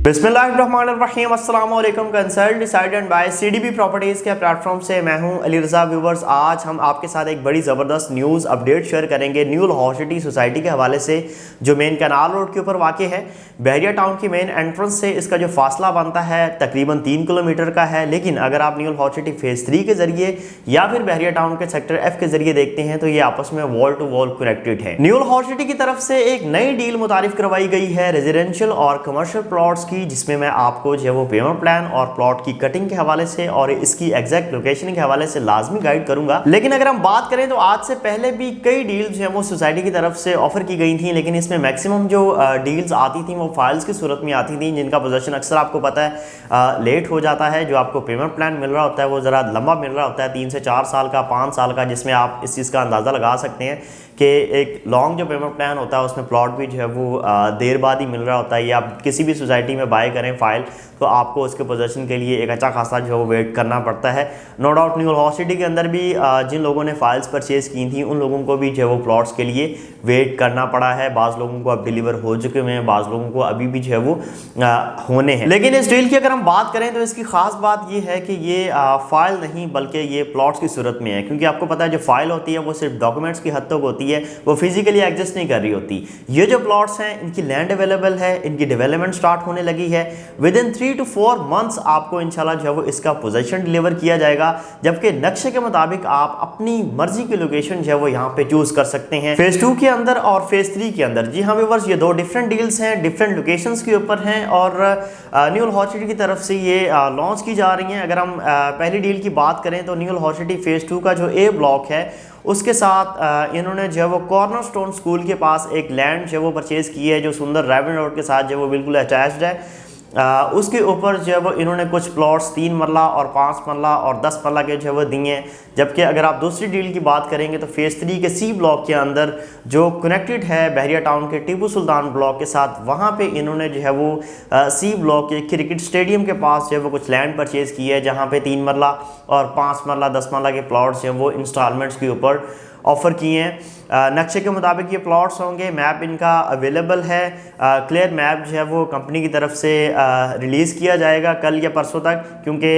बिस्मिल्लाहिर्रहमानिर्रहीम अस्सलाम वालेकुम। Consult decided by CDB properties के प्लेटफॉर्म से मैं हूं अली रज़ा। व्यूवर्स, आज हम आपके साथ एक बड़ी ज़बरदस्त न्यूज़ अपडेट शेयर करेंगे न्यू लाहौर सिटी सोसाइटी के हवाले से, जो मेन कैनाल रोड के ऊपर वाक़ है। बहरिया टाउन की मेन एंट्रेंस से इसका जो फासला बनता है तकरीबन 3 किलोमीटर का है, लेकिन अगर आप न्यू लाहौर सिटी फेज़ 3 के ज़रिए या फिर बहरिया टाउन के सेक्टर F के ज़रिए देखते हैं तो ये आपस में वॉल टू वॉल कनेक्टेड है। न्यू लाहौर सिटी की तरफ से एक नई डील मुतारिफ करवाई गई है रेजिडेंशियल और कमर्शियल प्लॉट्स की, जिसमें मैं आपको जो है वो पेमेंट प्लान और प्लॉट की कटिंग के हवाले से और इसकी एग्जैक्ट लोकेशन के हवाले से लाजमी गाइड करूंगा। लेकिन अगर हम बात करें तो आज से पहले भी कई डील्स जो है वो सोसाइटी की तरफ से ऑफर की गई थी, लेकिन इसमें मैक्सिमम जो डील्स आती थी वो फाइल्स की सूरत में आती थी, जिनका पोजीशन अक्सर आपको पता है लेट हो जाता है। जो आपको पेमेंट प्लान मिल रहा होता है वो ज़रा लंबा मिल रहा होता है, 3 से 4 साल का, 5 साल का, जिसमें आप इस चीज़ का अंदाज़ा लगा सकते हैं कि एक लॉन्ग जो पेमेंट प्लान होता है उसमें प्लॉट भी जो है वो देर बाद ही मिल रहा होता है। या आप किसी भी सोसाइटी में बाय करें फाइल तो आपको उसके पोजीशन के लिए एक अच्छा खासा जो है वो वेट करना पड़ता है। No doubt new Lahore city के अंदर भी जिन लोगों ने फाइल्स परचेज़ की थी उन लोगों को भी जो है वो प्लॉट्स के लिए वेट करना पड़ा है। बाज़ लोगों को अब डिलीवर हो चुके हुए हैं, बाज़ लोगों को अभी भी जो है वो होने हैं। लेकिन इस डील की अगर हम बात करें तो इसकी ख़ास बात ये है कि ये फाइल नहीं बल्कि ये प्लॉट्स की सूरत में है, क्योंकि आपको पता है जो फाइल होती है वो सिर्फ डॉक्यूमेंट्स की हद तक होती है, वो फिजिकली एग्जिस्ट नहीं कर रही होती। ये जो प्लॉट्स हैं इनकी लैंड अवेलेबल है, इनकी डेवलपमेंट स्टार्ट होने लगी है। विद इन 3 to 4 मंथ्स आपको इंशाल्लाह जो है वो इसका पोजीशन डिलीवर किया जाएगा, जबकि नक्शे के मुताबिक आप अपनी मर्जी की लोकेशन जो है वो यहाँ पे चूज कर सकते हैं फेज 2 के अंदर और फेज 3 के अंदर। जी हाँ व्यूअर्स, ये 2 डिफरेंट डील्स हैं, डिफरेंट लोकेशंस के ऊपर हैं और न्यू लाहौर सिटी की तरफ से ये लॉन्च की जा रही हैं। अगर हम पहली डील की बात करें तो न्यू लाहौर सिटी फेज 2 का जो ए ब्लॉक है उसके साथ इन्होंने जो है वो कॉर्नर स्टोन स्कूल के पास एक लैंड जो है वो परचेज़ की है, जो सुंदर रेवन रोड के साथ जो है वो बिल्कुल अटैच्ड है। उसके ऊपर जो है वो इन्होंने कुछ प्लॉट्स 3 मरला और 5 मरला और 10 मरला के जो है वो दिए हैं। जबकि अगर आप दूसरी डील की बात करेंगे तो फेज़ 3 के सी ब्लॉक के अंदर जो कनेक्टेड है बहरिया टाउन के टीपू सुल्तान ब्लॉक के साथ, वहाँ पे इन्होंने जो है वो सी ब्लॉक के क्रिकेट स्टेडियम के पास जो है वो कुछ लैंड परचेज़ की है, जहाँ पे 3 मरला और 5 मरला 10 मरला के प्लॉट्स जो हैं वो इंस्टॉलमेंट्स के ऊपर ऑफ़र किए हैं। नक्शे के मुताबिक ये प्लॉट्स होंगे, मैप इनका अवेलेबल है। क्लियर मैप जो है वो कंपनी की तरफ से रिलीज़ किया जाएगा कल या परसों तक, क्योंकि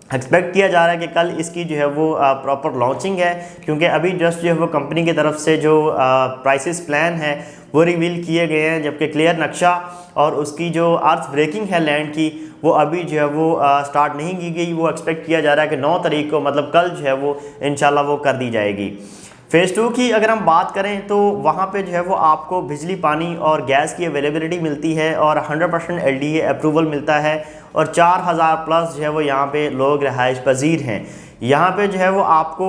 एक्सपेक्ट किया जा रहा है कि कल इसकी जो है वो प्रॉपर लॉन्चिंग है, क्योंकि अभी जस्ट जो है वो कंपनी की तरफ से जो प्राइसेस प्लान है वो रिवील किए गए हैं, जबकि क्लियर नक्शा और उसकी जो अर्थ ब्रेकिंग है लैंड की वो अभी जो है वो स्टार्ट नहीं की गई। वो एक्सपेक्ट किया जा रहा है कि 9 तारीख को, मतलब कल जो है वो इंशाल्लाह वो कर दी जाएगी। फेज़ 2 की अगर हम बात करें तो वहाँ पे जो है वो आपको बिजली, पानी और गैस की अवेलेबिलिटी मिलती है और 100% LDA अप्रूवल मिलता है और 4000 प्लस जो है वो यहाँ पे लोग रहाइश पजीर हैं। यहाँ पे जो है वो आपको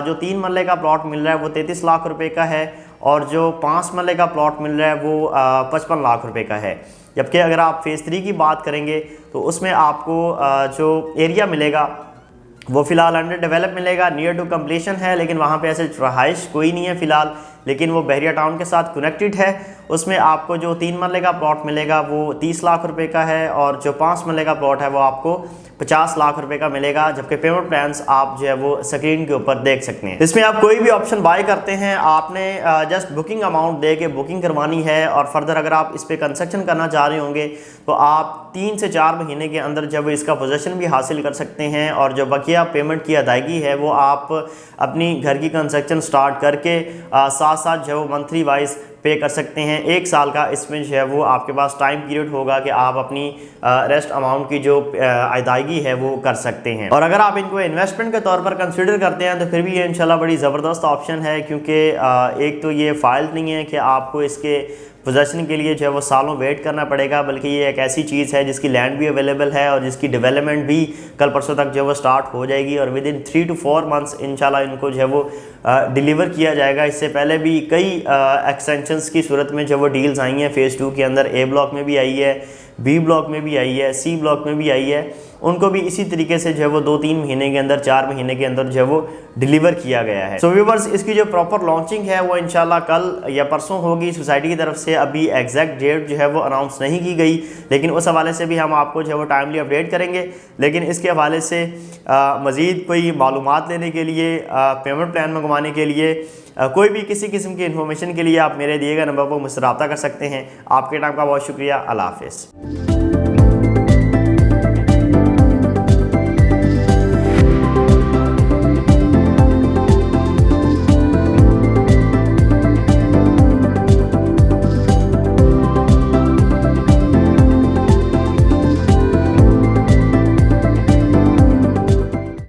जो 3 मरले का प्लॉट मिल रहा है वो 33 लाख रुपए का है और जो 5 मरले का प्लॉट मिल रहा है वो 55 लाख रुपए का है। जबकि अगर आप फेज़ 3 की बात करेंगे तो उसमें आपको जो एरिया मिलेगा वो फ़िलहाल अंडर डेवलप मिलेगा, नियर टू कंप्लीशन है, लेकिन वहाँ पे ऐसे रहाइश कोई नहीं है फ़िलहाल, लेकिन वो बहरिया टाउन के साथ कनेक्टेड है। उसमें आपको जो 3 मरले का प्लॉट मिलेगा वो 30 लाख रुपए का है और जो 5 मरले का प्लॉट है वो आपको 50 लाख रुपए का मिलेगा। जबकि पेमेंट प्लान्स आप जो है वो स्क्रीन के ऊपर देख सकते हैं। इसमें आप कोई भी ऑप्शन बाय करते हैं, आपने जस्ट बुकिंग अमाउंट दे के बुकिंग करवानी है और फर्दर अगर आप इस पर कंस्ट्रक्शन करना चाह रहे होंगे तो आप 3 से 4 महीने के अंदर जब इसका पोजीशन भी हासिल कर सकते हैं और जो बकिया पेमेंट की अदायगी है वो आप अपनी घर की कंस्ट्रक्शन स्टार्ट करके साथ साथ जो है वो मंथली वाइज पे कर सकते हैं। 1 साल का इसमें जो है वो आपके पास टाइम पीरियड होगा कि आप अपनी रेस्ट अमाउंट की जो अदायगी है वो कर सकते हैं। और अगर आप इनको इन्वेस्टमेंट के तौर पर कंसिडर करते हैं तो फिर भी ये इंशाल्लाह बड़ी ज़बरदस्त ऑप्शन है, क्योंकि एक तो ये फ़ाइल नहीं है कि आपको इसके पोजेशन के लिए जो है वो सालों वेट करना पड़ेगा, बल्कि ये एक ऐसी चीज़ है जिसकी लैंड भी अवेलेबल है और जिसकी डेवलपमेंट भी कल परसों तक जो है वो स्टार्ट हो जाएगी और विद इन 3 to 4 मंथ्स इंशाल्लाह इनको जो है वो डिलीवर किया जाएगा। इससे पहले भी कई एक्सटेंशंस की सूरत में जो वो डील्स आई हैं फेज़ 2 के अंदर, ए ब्लॉक में भी आई है, बी ब्लॉक में भी आई है, सी ब्लॉक में भी आई है। उनको भी इसी तरीके से जो है वो 2-3 महीने के अंदर, 4 महीने के अंदर जो है वो डिलीवर किया गया है। सो व्यूअर्स, इसकी जो प्रॉपर लॉन्चिंग है वो इंशाल्लाह कल या परसों होगी सोसाइटी की तरफ से। अभी एग्जैक्ट डेट जो है वो अनाउंस नहीं की गई, लेकिन उस हवाले से भी हम आपको जो है वो टाइमली अपडेट करेंगे। लेकिन इसके हवाले से मज़ीद कोई मालूमात लेने के लिए, पेमेंट प्लान मंगवाने के लिए, कोई भी किसी किस्म की इन्फॉर्मेशन के लिए आप मेरे दिए गए नंबर पर मुझसे रब्ता कर सकते हैं। आपके टाइम का बहुत शुक्रिया। अल्लाह हाफ़िज़। हैं।